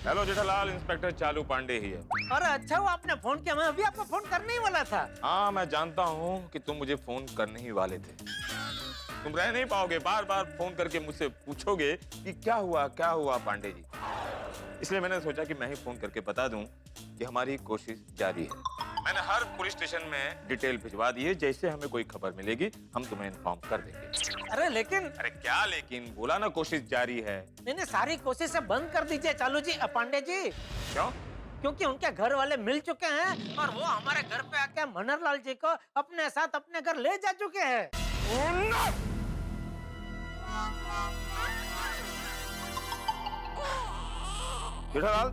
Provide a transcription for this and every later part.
Hello Jethalal, inspector चालू पांडे ही है। अरे अच्छा हुआ आपने फोन किया, मैं अभी आपको फोन करने ही वाला था। हाँ, मैं जानता हूँ कि तुम मुझे फोन करने ही वाले थे। तुम रह नहीं पाओगे, बार बार फोन करके मुझसे पूछोगे कि क्या हुआ पांडे जी। इसलिए मैंने सोचा कि मैं ही फोन करके बता दूं कि हमारी कोशिश जारी है। मैंने हर पुलिस स्टेशन में डिटेल भिजवा दी है। जैसे हमें कोई खबर मिलेगी हम तुम्हें इन्फॉर्म कर देंगे। अरे लेकिन अरे क्या लेकिन, बोला ना कोशिश जारी है। मैंने सारी कोशिशें बंद कर दीजिए चालू जी, पांडे जी। क्यों? क्योंकि उनके घर वाले मिल चुके हैं और वो हमारे घर पे आके मनहरलाल जी को अपने साथ अपने घर ले जा चुके हैं। जेठालाल,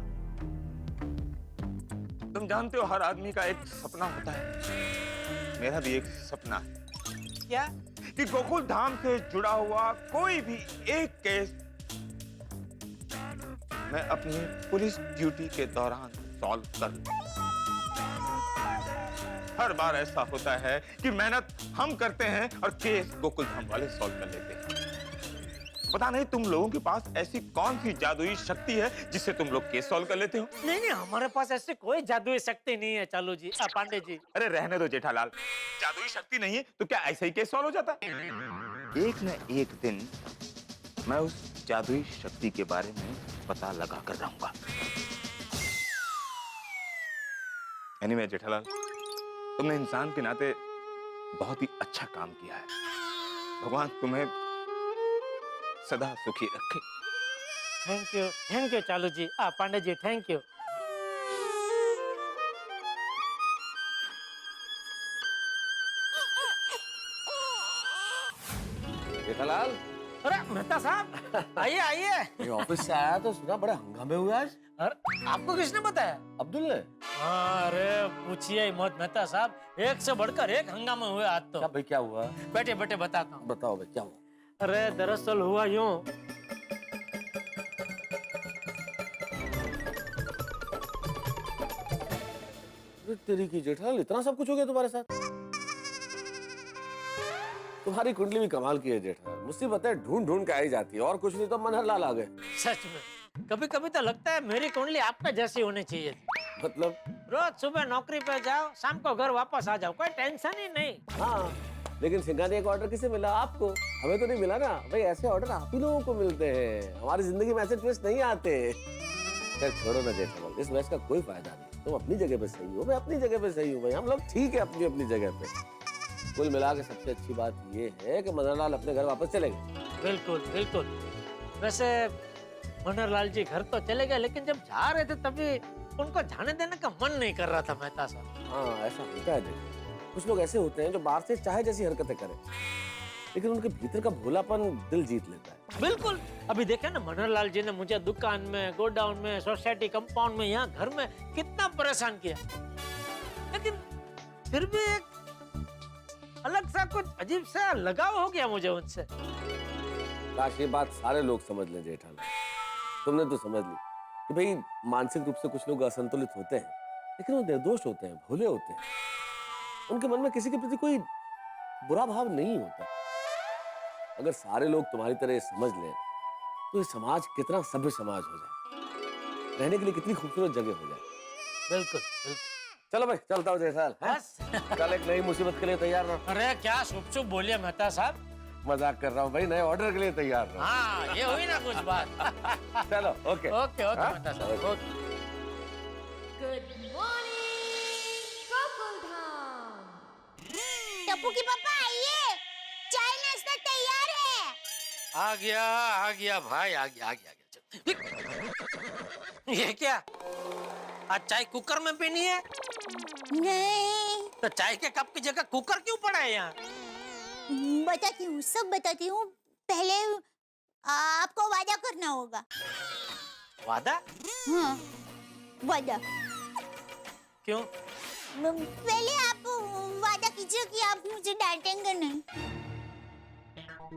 तुम जानते हो हर आदमी का एक सपना होता है। मेरा भी एक सपना है क्या? कि गोकुल धाम से जुड़ा हुआ कोई भी एक केस मैं अपनी पुलिस ड्यूटी के दौरान सॉल्व कर लूं। हर बार ऐसा होता है कि मेहनत हम करते हैं और केस गोकुल धाम वाले सॉल्व कर लेते हैं। पता नहीं तुम लोगों के पास ऐसी कौन सी जादुई शक्ति है जिससे तुम लोग केस सॉल्व कर लेते हो। नहीं, हमारे पास ऐसी कोई जादुई शक्ति नहीं है चालू जी, पांडे जी। अरे रहने दो जेठालाल, जादुई शक्ति नहीं है तो क्या ऐसे ही केस सॉल्व हो जाता? एक न एक दिन मैं उस जादुई शक्ति के बारे में पता लगा कर रहूंगा। एनीवे जेठालाल, तुमने इंसान के नाते बहुत ही अच्छा काम किया है। भगवान तुम्हें सदा सुखी रखे। थैंक यू चालू जी, पांडे जी थैंक यू। जेठालाल, अरे मेहता साहब, आइए आइए। ये ऑफिस से आया तो सुना बड़े हंगामे हुए आज। अरे आपको किसने बताया? अब्दुल ने। अरे पूछिए ही मत मेहता साहब, एक से बढ़कर एक हंगामा हुए आज तो। क्या भाई, क्या हुआ? बैठे बैठे बताता हूँ। बताओ भाई, क्या हुआ? अरे दरअसल हुआ यूं। अरे तेरी की जेठालाल, इतना सब कुछ हो गया तुम्हारे साथ? तुम्हारी कुंडली भी कमाल की है जेठालाल। मुसीबतें ढूंढ ढूंढ के आई जाती है और कुछ नहीं तो मनहरलाल आ गए। सच में कभी कभी तो लगता है मेरी कुंडली आपका जैसी होनी चाहिए। मतलब? रोज सुबह नौकरी पे जाओ, शाम को घर वापस आ जाओ, कोई टेंशन ही नहीं। हाँ, लेकिन सिंघानिया का ऑर्डर किसे मिला? आपको। हमें तो नहीं मिला ना भाई। ऐसे ऑर्डर आप ही लोगों को मिलते हैं, हमारी जिंदगी में ऐसे ट्विस्ट नहीं आते। खैर छोड़ो ना जेठालाल, इस बहस का कोई फायदा नहीं। तुम अपनी जगह पे सही हो, मैं अपनी जगह पे सही हूँ भाई। हम लोग ठीक है अपनी अपनी जगह पे। कुल मिला के सबसे अच्छी बात ये है कि मनहरलाल अपने घर वापस चले गए। बिल्कुल बिल्कुल। वैसे मनहरलाल जी घर तो चले गए, लेकिन जब जा रहे थे तभी उनको जाने देने का मन नहीं कर रहा था मेहता साहब। हाँ, ऐसा होता है। देखो, कुछ लोग ऐसे होते हैं जो बाहर से चाहे जैसी हरकतें करें, लेकिन उनके भीतर का भोलापन दिल जीत लेता है। बिल्कुल। अभी देखे ना, मनहरलाल जी ने मुझे दुकान में, गोडाउन में, सोसाइटी कंपाउंड में, यहाँ घर में कितना परेशान किया, लेकिन फिर भी एक अलग सा कुछ अजीब सा लगाव हो गया मुझे उनसे। काश ये बात सारे लोग समझ लें जेठालाल। तुमने तो समझ ली कि भाई मानसिक रूप से कुछ लोग असंतुलित होते हैं, लेकिन वो निर्दोष होते हैं, भोले होते हैं। उनके मन में किसी के प्रति कोई बुरा भाव नहीं होता। अगर सारे लोग तुम्हारी तरह समझ लें तो ये समाज कितना सभ्य समाज हो जाए, रहने के लिए कितनी खूबसूरत जगह हो जाए। बिल्कुल बिल्कुल। चलो भाई, चलता हूँ जेठालाल। बस। कल एक नई मुसीबत के लिए तैयार रहो। अरे क्या शुभ शुभ बोलिए मेहता साहब। मजाक कर रहा हूँ भाई, नए ऑर्डर के लिए तैयार रहो। हाँ, ये हुई ना कुछ बात। चलो, ओके ओके ओके हाँ? मेहता साहब, okay. Good morning Gokuldham. Tappu की पापा आइए, चाय नाश्ता तैयार है। आ गया भाई, आ गया। ये क्या, आज चाय कुकर में पीनी है? नहीं, तो चाय के कप की जगह कुकर क्यों पड़ा है यहाँ? बताती हूँ, सब बताती हूँ। पहले आपको वादा करना होगा। वादा? हाँ, वादा। क्यों? पहले आप वादा कीजिए कि आप मुझे डांटेंगे नहीं।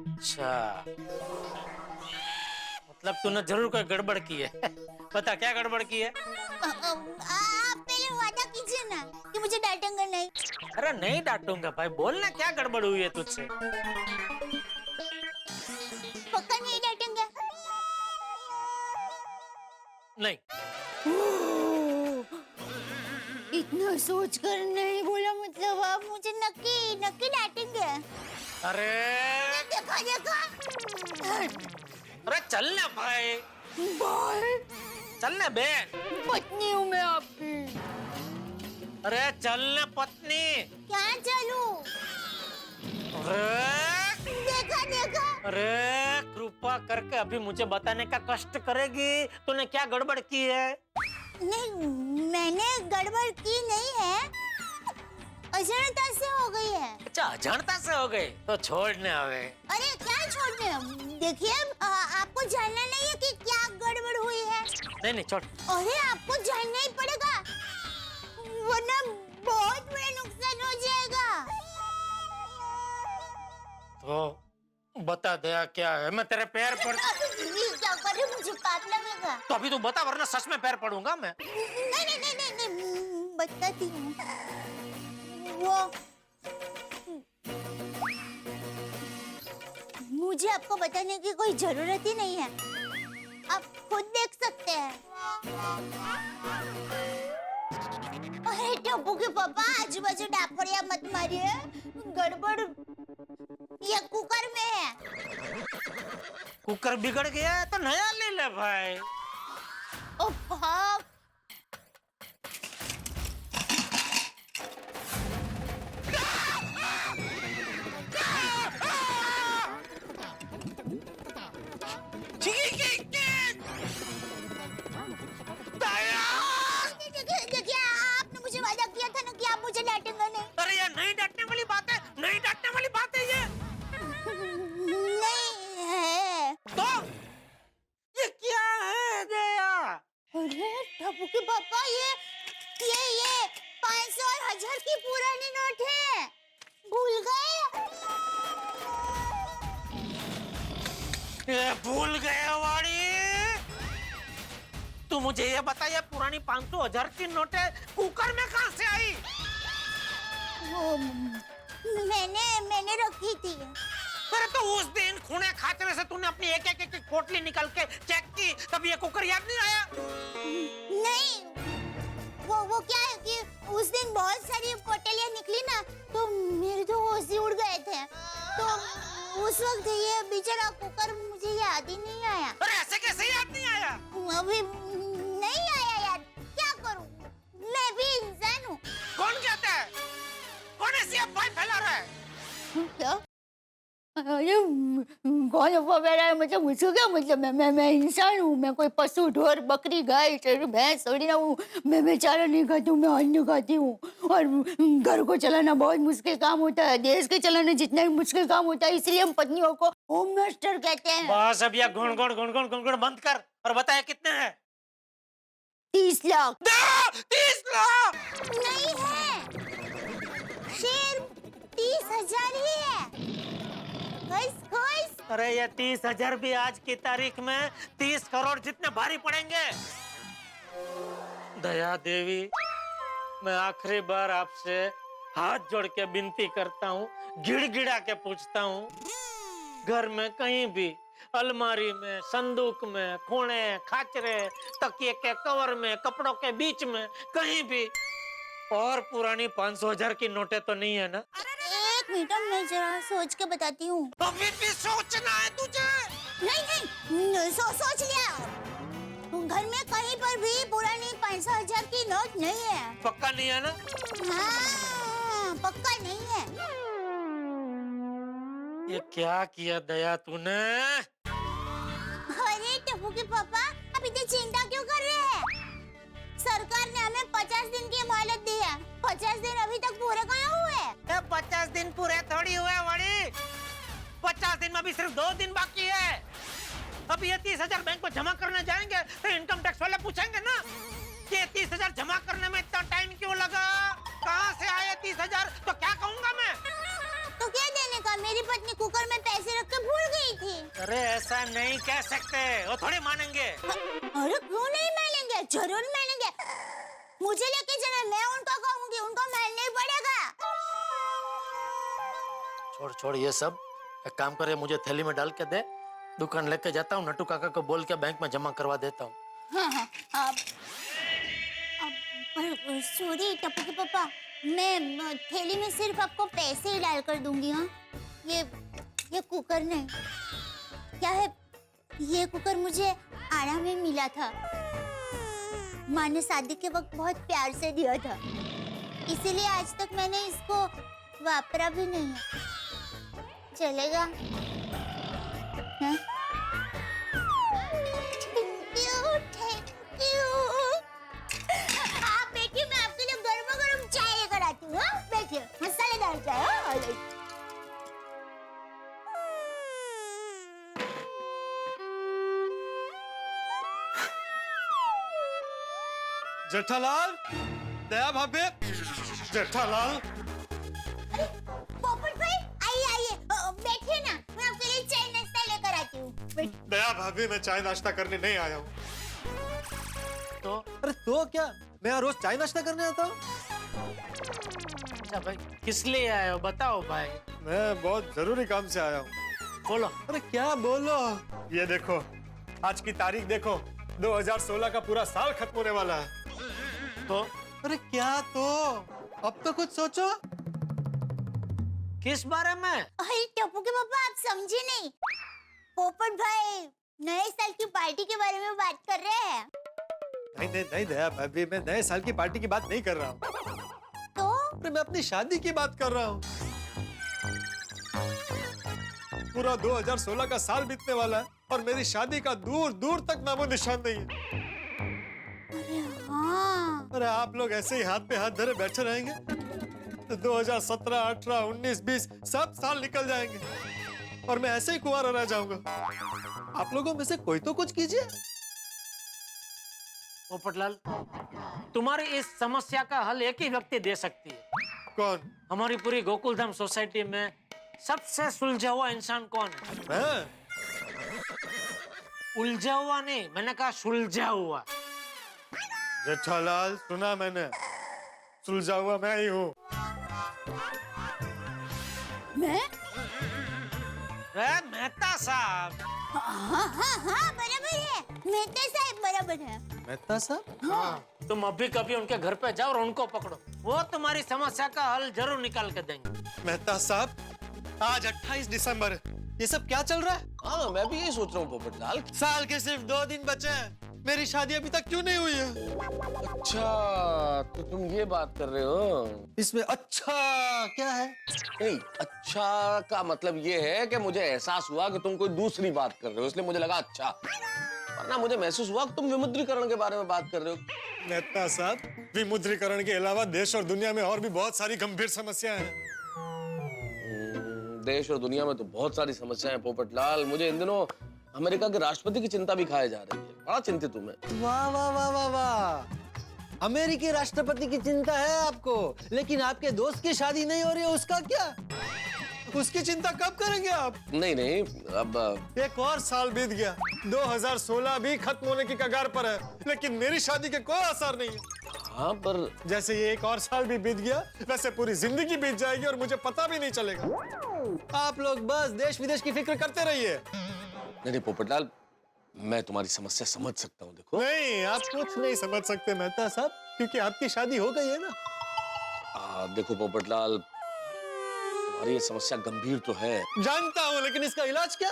अच्छा, मतलब तूने जरूर कोई गड़बड़ की है। बता क्या गड़बड़ की है? आप पहले वादा कीजिए ना कि मुझे डांटेंगे नहीं। अरे नहीं डांटूंगा भाई, बोलना क्या गड़बड़ हुई है तुझसे? पक्का नहीं डांटेंगे? नहीं। इतना सोच कर नहीं बोला, मतलब आप मुझे नक्की नक्की डांटेंगे? अरे देखा देखा। अरे चल ना भाई, भाई चल ना बे। पत्नी हूँ मैं आपकी। अरे चल ना पत्नी। क्या चलूं? अरे देखा देखा। अरे कृपा करके अभी मुझे बताने का कष्ट करेगी, तूने क्या गड़बड़ की है? नहीं, मैंने गड़बड़ की नहीं है, अजनता से हो गई है। अच्छा अजानता से हो गई तो छोड़ने आवे। अरे क्या छोड़ने, देखिए आपको जानना नहीं है कि क्या गड़बड़ हुई है। नहीं नहीं छोड़। अरे आपको जानना ही पड़ेगा, वरना बहुत बड़ा नुकसान हो जाएगा। तो बता दया क्या है, मैं तेरे पैर पड़। ये क्या कर रहे हो, मुझे पाप लगेगा। तो अभी तू बता वरना सच में पैर पड़ूंगा मैं। नहीं नहीं नहीं नहीं, नहीं बताती हूँ। वो मुझे आपको बताने की कोई जरूरत ही नहीं है, आप खुद देख सकते हैं। अरे टप्पू के पापा, आजू बाजू डापड़िया मत मारिए, गड़बड़ ये कुकर में है। कुकर बिगड़ गया है तो नया ले ले भाई। ओ बाप, देखिए आपने मुझे वादा किया था ना कि आप मुझे डांटेंगे नहीं। अरे ये नहीं डांटने वाली बात है, नहीं डांटने वाली बात है ये। नहीं है। तो ये क्या है दया? अरे टप्पू के पापा, ये 500 और 1000 की पुरानी नोट है, भूल गए? ये भूल गए वाड़ी। तू मुझे ये बता, ये पुरानी 500 1000 की नोटें कुकर में कहां से आई? वो मैंने रखी थी। अरे तो उस दिन खूने खाचरे से तूने अपनी एक एक पोटली निकाल के चेक की, तब ये कुकर याद नहीं आया? नहीं, वो क्या है कि उस दिन बहुत सारी पोटलियां निकली ना, तो मेरे तो होश ही उड़ गए थे, तो उस वक्त ये बेचारा कुकर मुझे याद ही नहीं आया। अरे ऐसे कैसे याद नहीं आया? अभी नहीं आया यार, क्या करूं, मैं भी इंसान हूँ। कौन कहता है? कौन ऐसी अफवाह फैला रहा है? क्या? अरे कौन अफवाह फैला रहा है, मतलब मुझको क्या मतलब, मैं इंसान हूँ, मैं कोई पशु ढोर बकरी गाय भैंस थोड़ी ना हूँ। मैं चारा नहीं खाती हूँ, मैं अन्न खाती हूँ, और घर को चलाना बहुत मुश्किल काम होता है, देश के चलाना जितना भी मुश्किल काम होता है, इसलिए हम पत्नियों को होम मिनिस्टर कहते हैं। बस अब ये गुण बंद कर और बताया कितने हैं? 30 लाख। 30 लाख नहीं है, शेर 30,000 ही है। खुश। अरे ये 30,000 भी आज की तारीख में 30 करोड़ जितने भारी पड़ेंगे। दया देवी, मैं आखिरी बार आपसे हाथ जोड़ के विनती करता हूँ, गिड़गिड़ा के पूछता हूँ, घर में कहीं भी अलमारी में, संदूक में, कोने, खाचरे, तकिए के कवर में, कपड़ों के बीच में, कहीं भी और पुरानी 500 1000 की नोटें तो नहीं है ना? एक मिनट, मैं जरा सोच के बताती हूँ। अभी भी सोचना है तुझे? नहीं, सोच लिया, घर में कहीं पर भी पुरानी 500 1000 की नोट नहीं है। पक्का नहीं है ना? हाँ, पक्का नहीं है। ये क्या किया दया तूने? अरे टप्पू के पापा, आप इतनी चिंता क्यों कर रहे हैं? सरकार ने हमें 50 दिन की मोहलत दी है, 50 दिन अभी तक पूरे कहाँ हुए? 50 दिन पूरे थोड़ी हुए वाड़ी, 50 दिन में अभी सिर्फ 2 दिन बाकी है। अभी ये 30,000 बैंक में जमा करने जाएंगे तो इनकम टैक्स वाले पूछेंगे ना कि 30,000 जमा करने में इतना टाइम क्यों लगा, कहाँ से आए 30,000, तो क्या कहूँगा मैं? तो क्या देने का, मेरी पत्नी कुकर में पैसे रख के भूल गई थी। अरे ऐसा नहीं कह सकते, वो थोड़ी मानेंगे। अरे क्यों नहीं मानेंगे, जरूर मानेंगे, मुझे लेके चलो, मैं उनको कहूँगी, उनको मानना ही पड़ेगा। छोड़ ये सब, एक काम करे, मुझे थैली में डाल के दे, दुकान लेके जाता हूँ, नट्टू काका को बोल के बैंक में जमा करवा देता हूँ। हाँ हाँ अब पर सॉरी टप्पू के पापा, मैं थैली में सिर्फ आपको पैसे ही डाल कर दूंगी। हाँ ये कुकर नहीं, क्या है, ये कुकर मुझे आड़ा में मिला था। माँ ने शादी के वक्त बहुत प्यार से दिया था, इसीलिए आज तक मैंने इसको वापरा भी नहीं है। चलेगा? हाँ? Thank you. आप बैठिए, मैं आपके लिए गर्मा गर्म चाय लेकर आती हूँ। हाँ? बैठिए, मसालेदार चाय। हाँ? जेठालाल, दया भाभी, जेठालाल। पोपट भाई, आइए आइए, बैठिए ना, मैं आपके लिए चाय नाश्ता लेकर आती हूँ। दया भाभी, मैं चाय नाश्ता करने नहीं आया हूँ। तो अरे तो क्या, मैं यहाँ रोज चाय नाश्ता करने आता हूँ। अच्छा भाई, किस लिए आए हो बताओ भाई। मैं बहुत जरूरी काम से आया हूँ। बोलो। अरे क्या बोलो, ये देखो, आज की तारीख देखो, 2016 का पूरा साल खत्म होने वाला है। तो अरे क्या तो, अब तो कुछ सोचो। किस बारे में? अरे टप्पू के पापा, आप समझे नहीं। पोपट भाई नए साल की पार्टी के बारे में बात कर रहे हैं। नहीं नहीं नहीं दया भाभी, मैं नए साल की पार्टी की बात नहीं कर रहा हूँ। तो अरे मैं अपनी शादी की बात कर रहा हूँ। पूरा 2016 का साल बीतने वाला है और मेरी शादी का दूर दूर तक नामो निशान नहीं है। अरे हाँ, अरे आप लोग ऐसे ही हाथ पे हाथ धरे बैठे रहेंगे तो 2017, 18, 19, 20 सब साल निकल जाएंगे और मैं ऐसे ही कुंवारा रह जाऊंगा। आप लोगों में से कोई तो कुछ कीजिए। पोपटलाल, तुम्हारी इस समस्या का हल एक ही व्यक्ति दे सकती है। कौन? हमारी पूरी गोकुलधाम सोसाइटी में सबसे सुलझा हुआ इंसान कौन है? मैं? उलझा हुआ नहीं, मैंने कहा सुलझा हुआ। जेठालाल, सुना मैंने, सुलझा हुआ मैं ही हूँ। मैं? मेहता साहब। हाँ हाँ हाँ, बराबर है, मेहता साहब बराबर है। मेहता साहब? हाँ, तुम अभी कभी उनके घर पे जाओ और उनको पकड़ो, वो तुम्हारी समस्या का हल जरूर निकाल के देंगे। मेहता साहब, आज 28 दिसंबर है, ये सब क्या चल रहा है? हाँ, मैं भी यही सोच रहा हूँ पोपटलाल। साल के सिर्फ 2 दिन बचे हैं, मेरी शादी अभी तक क्यों नहीं हुई है? अच्छा, तो तुम ये बात कर रहे हो? इसमें अच्छा क्या है? नहीं, अच्छा का मतलब ये है कि मुझे एहसास हुआ कि तुम कोई दूसरी बात कर रहे हो, इसलिए मुझे लगा अच्छा। वरना मुझे महसूस हुआ कि तुम विमुद्रीकरण के बारे में बात कर रहे हो। मेहता साहब, विमुद्रीकरण के अलावा देश और दुनिया में और भी बहुत सारी गंभीर समस्याएं हैं। देश और दुनिया में तो बहुत सारी समस्याएं हैं पोपटलाल। मुझे इन दिनों अमेरिका के राष्ट्रपति की चिंता भी खाए जा रही है। बड़ा चिंतित हूं मैं। वाह वाह वाह वाह वाह, अमेरिकी राष्ट्रपति की चिंता है आपको, लेकिन आपके दोस्त की शादी नहीं हो रही है, उसका क्या? उसकी चिंता कब करेंगे आप? नहीं नहीं, अब एक और साल बीत गया, 2016 भी खत्म होने की कगार पर है, लेकिन मेरी शादी के कोई आसार नहीं है। हाँ, पर जैसे ये एक और साल भी बीत गया, वैसे पूरी जिंदगी बीत जाएगी और मुझे पता भी नहीं चलेगा। आप लोग बस देश विदेश की फिक्र करते रहिए। नहीं पोपटलाल, मैं तुम्हारी समस्या समझ सकता हूँ। देखो, नहीं, आप कुछ नहीं समझ सकते मेहता साहब, क्योंकि आपकी शादी हो गई है ना। देखो पोपटलाल, तुम्हारी ये समस्या गंभीर तो है। जानता हूँ, लेकिन इसका इलाज क्या?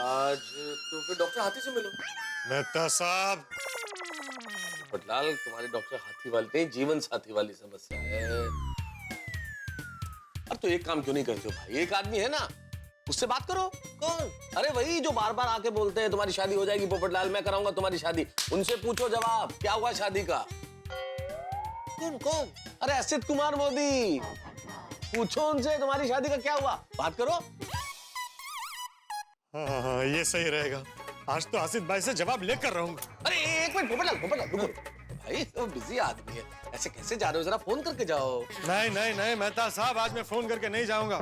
आज तो फिर डॉक्टर हाथी से मिलो। मेहता साहब, पोपटलाल, तुम्हारे डॉक्टर हाथी वाली नहीं, जीवन साथी वाली समस्या है। अब तो एक काम क्यों नहीं करते हो भाई? एक आदमी है ना, उससे बात करो। कौन? अरे वही जो बार बार आके बोलते हैं तुम्हारी शादी हो जाएगी पोपटलाल, मैं कराऊंगा तुम्हारी शादी। उनसे पूछो जवाब, क्या हुआ शादी का? कौन कौन? अरे असित कुमार मोदी, पूछो उनसे तुम्हारी शादी का क्या हुआ, बात करो। हाँ, ये सही रहेगा। आज तो आसिफ भाई से जवाब लेकर रहूंगा। अरे एक मिनट पोपटलाल, रुको। भाई तो बिजी आदमी है, ऐसे कैसे जा रहे हो? जरा फोन करके जाओ। नहीं नहीं नहीं मेहता साहब, आज मैं फोन करके नहीं जाऊंगा।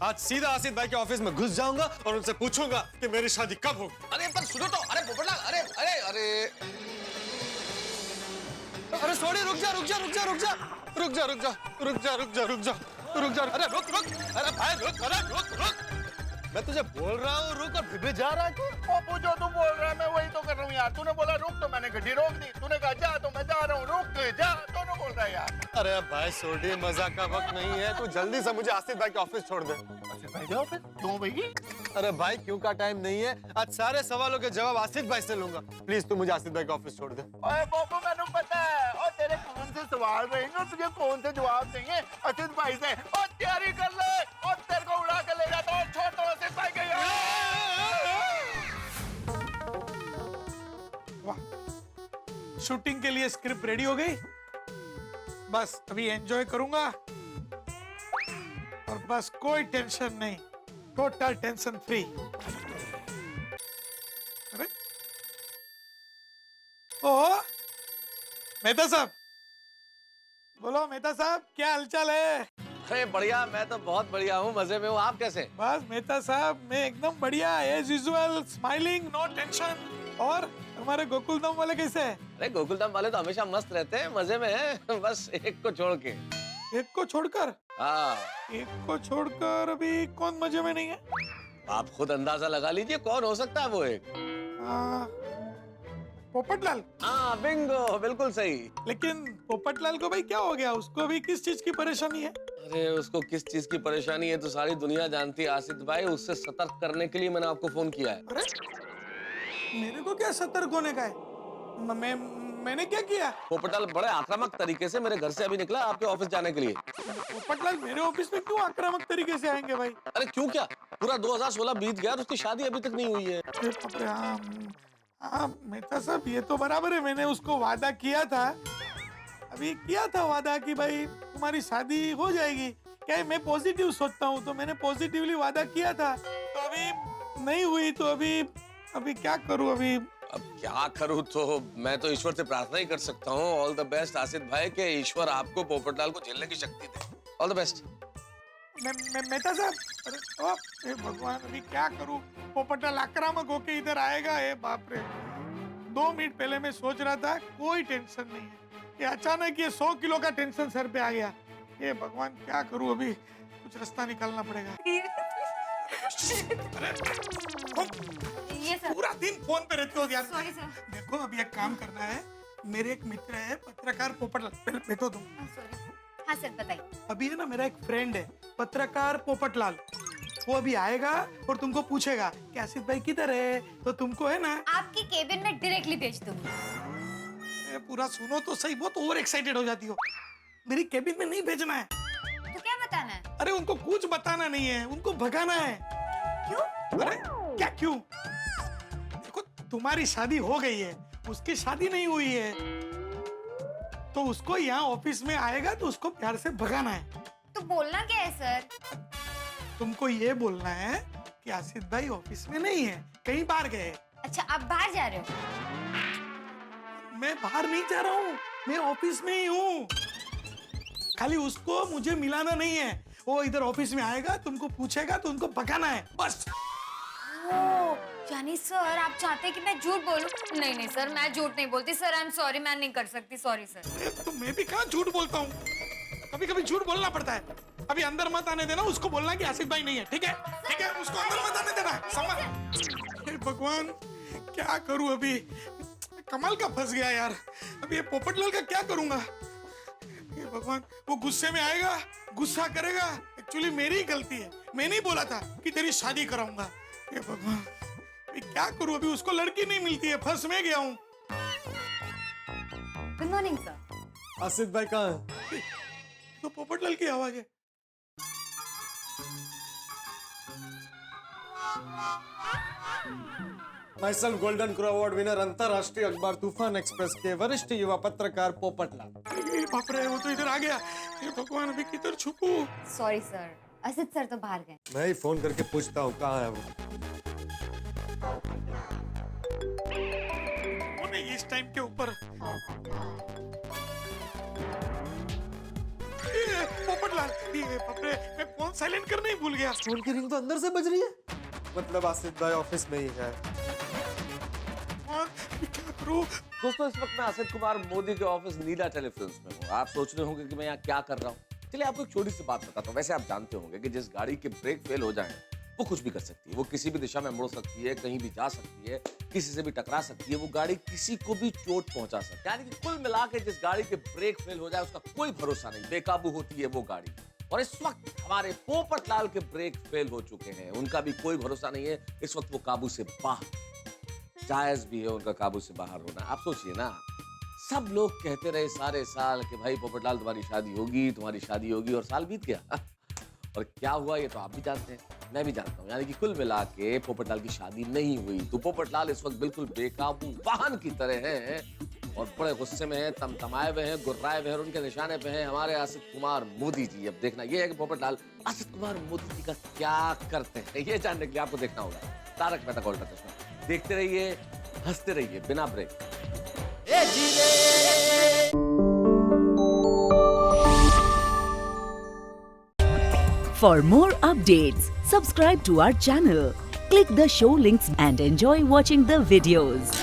आज सीधा आसिफ भाई के ऑफिस में घुस जाऊंगा और उनसे पूछूंगा कि मेरी शादी कब होगी। अरे पर सुनो तो, अरे पोपटलाल, अरे अरे अरे अरे सोनी, रुक जा। अरे भाई रुक। मैं तुझे बोल रहा हूँ रुक, और फिर भी जा रहा है तू। पप्पू जो तू बोल रहा है मैं वही तो कर रहा हूँ यार। तूने बोला रुक तो मैंने गाड़ी रोक दी, तूने कहा जा तो मैं जा रहा हूँ। रुक जा, दोनों बोल रहा है यार। अरे भाई सोडी, मजाक का वक्त नहीं है, तू जल्दी से मुझे आसिफ भाई के ऑफिस छोड़ दे। अच्छा भाई जाओ फिर, क्यों भाई? अरे भाई क्यों का टाइम नहीं है, आज सारे सवालों के जवाब आसिफ भाई से लूंगा। प्लीज तू मुझे आसिफ भाई के ऑफिस छोड़ दे। ओए पप्पू मैंने पता है और तेरे कौन से सवाल रहेंगे और तुझे कौन से जवाब देंगे असित भाई से। और तैयारी कर ले और तेरे को उड़ा के ले जाता हूँ। छोड़ दो असित भाई के यार। शूटिंग के लिए स्क्रिप्ट रेडी हो गई, बस अभी एंजॉय करूंगा और बस कोई टेंशन नहीं, टोटल टेंशन फ्री। अरे ओ मेहता साहब, बोलो मेहता साहब, क्या हालचाल है? अरे बढ़िया, मैं तो बहुत बढ़िया हूँ, मजे में हूँ। आप कैसे? बस मेहता साहब मैं एकदम बढ़िया, as usual, smiling, no tension. और हमारे गोकुलधाम वाले कैसे हैं? अरे गोकुलधाम वाले तो हमेशा मस्त रहते हैं, मजे में हैं, बस एक को छोड़ के। एक को छोड़कर? हाँ, एक को छोड़कर अभी कौन मजे में नहीं है? आप खुद अंदाजा लगा लीजिए कौन हो सकता है वो एक। पोपटलाल। हाँ बिंगो, बिल्कुल सही। लेकिन पोपटलाल को भाई क्या हो गया? उसको अभी किस चीज की परेशानी है? अरे उसको किस चीज की परेशानी है तो सारी दुनिया जानती है आसिफ भाई। उससे सतर्क करने के लिए मैंने आपको फोन किया है। अरे मेरे को क्या सतर्क होने का है? मैंने क्या किया? पोपटलाल बड़े आक्रामक तरीके से मेरे घर से अभी निकला आपके ऑफिस जाने के लिए। पोपटलाल मेरे ऑफिस में क्यों आक्रामक तरीके से आएंगे भाई? अरे क्यों क्या, पूरा 2016 बीत गया और उसकी शादी अभी तक नहीं हुई है। अरे बाप रे, हाँ मेहता साहब ये तो बराबर है, मैंने उसको वादा किया था, अभी किया था वादा कि भाई तुम्हारी शादी हो जाएगी। क्या है, मैं पॉजिटिव सोचता हूँ तो मैंने पॉजिटिवली वादा किया था, तो अभी नहीं हुई तो अभी क्या करूँ? अभी अब क्या करूँ तो मैं तो ईश्वर से प्रार्थना ही कर सकता हूँ। ऑल द बेस्ट आसिफ भाई, के ईश्वर आपको पोपटलाल को झेलने की शक्ति दे। All the best. मेहता साहब, अरे हे भगवान अभी क्या करूं? पोपटलाल आक्रामक होके इधर आएगा। हे बाप रे, 2 मिनट पहले मैं सोच रहा था कोई टेंशन नहीं है, ये अचानक ये 100 किलो का टेंशन सर पे आ गया। हे भगवान क्या करूं? अभी कुछ रास्ता निकालना पड़ेगा। ये सर। पूरा दिन फोन पे रहते हो यार। Sorry sir. देखो अभी एक काम करना है, मेरे एक मित्र है पत्रकार पोपटलाल, पहले बैठो तुम। सॉरी। हाँ सर बताइए। अभी है ना मेरा एक फ्रेंड है पत्रकार पोपटलाल, वो अभी आएगा और तुमको पूछेगा कि आसिफ भाई किधर है, तो तुमको है ना आपकी केबिन में डायरेक्टली भेज दूंगी। पूरा सुनो तो सही, बहुत ओवर एक्साइटेड हो जाती हो। मेरी केबिन में नहीं भेजना है। तो क्या बताना है? अरे उनको कुछ बताना नहीं है, उनको भगाना है। क्यों? अरे क्या क्यों? देखो तुम्हारी शादी हो गई है, उसकी शादी नहीं हुई है, तो उसको यहाँ ऑफिस में आएगा तो उसको प्यार से भगाना है। तो बोलना क्या है सर? तुमको ये बोलना है कि आसिफ भाई ऑफिस में नहीं है, कहीं बाहर गए। अच्छा आप बाहर जा रहे हो? मैं बाहर नहीं जा रहा हूँ, मैं ऑफिस में ही हूँ। खाली उसको मुझे मिलाना नहीं है, वो इधर ऑफिस में आएगा, तुमको पूछेगा तो उनको भगाना है, बस। यानी सर आप चाहते हैं कि मैं झूठ बोलूं? नहीं नहीं सर, मैं झूठ नहीं बोलती सर। आई एम सॉरी, मैं नहीं कर सकती। Sorry sir. तो मैं भी कहाँ झूठ बोलता हूँ, कभी कभी झूठ बोलना पड़ता है। अभी अंदर मत आने देना उसको, बोलना कि आसिफ भाई नहीं है, ठीक है? ठीक है, उसको अंदर मत आने देना, समझ? हे भगवान क्या करूँ अभी, कमाल का फंस गया यार। अभी ये पोपटलाल का क्या करूंगा? हे भगवान, वो गुस्से में आएगा, गुस्सा करेगा, एक्चुअली मेरी ही गलती है, मैं नहीं बोला था कि तेरी शादी कराऊंगा। हे भगवान अभी क्या करूं? अभी उसको लड़की नहीं मिलती है, फंस में गया हूँ। Good morning sir. आसिफ भाई कहाँ है? तो पोपटलाल की आवाज है। Myself golden crow award winner, अंतरराष्ट्रीय अखबार तूफान एक्सप्रेस के वरिष्ठ युवा पत्रकार पोपटलाल। अरे बाप रे, वो तो इधर आ गया। हे भगवान अभी किधर छुपूं? सॉरी सर, असित सर तो बाहर गए। मैं ही फोन करके पूछता हूँ कहाँ है वो। वो नहीं इस टाइम के ऊपर। पोपटलाल, ये बाप रे, मैं फोन साइलेंट करना ही भूल गया। फोन की रिंग तो अंदर से बज रही है, मतलब आसिफ भाई ऑफिस में ही है। क्या करूं? दोस्तों इस वक्त मैं असित कुमार मोदी के ऑफिस नीला टेलीफिल्म्स में हूँ। आप सोच रहे होंगे कि मैं यहाँ क्या कर रहा हूँ। चलिए आपको एक छोटी सी बात बताता हूँ। वैसे आप जानते होंगे कि जिस गाड़ी के ब्रेक फेल हो जाए वो कुछ भी कर सकती है, वो किसी भी दिशा में मुड़ सकती है, कहीं भी जा सकती है, किसी से भी टकरा सकती है, वो गाड़ी किसी को भी चोट पहुंचा सकती है। यानी कि कुल मिला के जिस गाड़ी के ब्रेक फेल हो जाए उसका कोई भरोसा नहीं, बेकाबू होती है वो गाड़ी। और इस वक्त हमारे पोपटलाल के ब्रेक फेल हो चुके हैं, उनका भी कोई भरोसा नहीं है, इस वक्त वो काबू से बाहर। जायज भी है उनका काबू से बाहर होना। आप सोचिए ना, सब लोग कहते रहे सारे साल कि भाई पोपटलाल तुम्हारी शादी होगी, और साल बीत गया और क्या हुआ ये तो आप भी जानते हैं, मैं भी जानता हूँ। यानी कि कुल मिला के पोपटलाल की शादी नहीं हुई। तो पोपटलाल इस वक्त बिल्कुल बेकाबू वाहन की तरह हैं और बड़े गुस्से में हैं, तमतमाए हुए हैं, गुर्राए हुए हैं, और उनके निशाने पे हैं हमारे आसिफ कुमार मोदी जी। अब देखना ये है कि पोपटलाल आसिफ कुमार मोदी जी का क्या करते हैं, ये जानने के लिए आपको देखना होगा तारक मेहता का उल्टा चश्मा। देखते रहिए, हंसते रहिए बिना break. For more updates, subscribe to our channel, click the show links and enjoy watching the videos.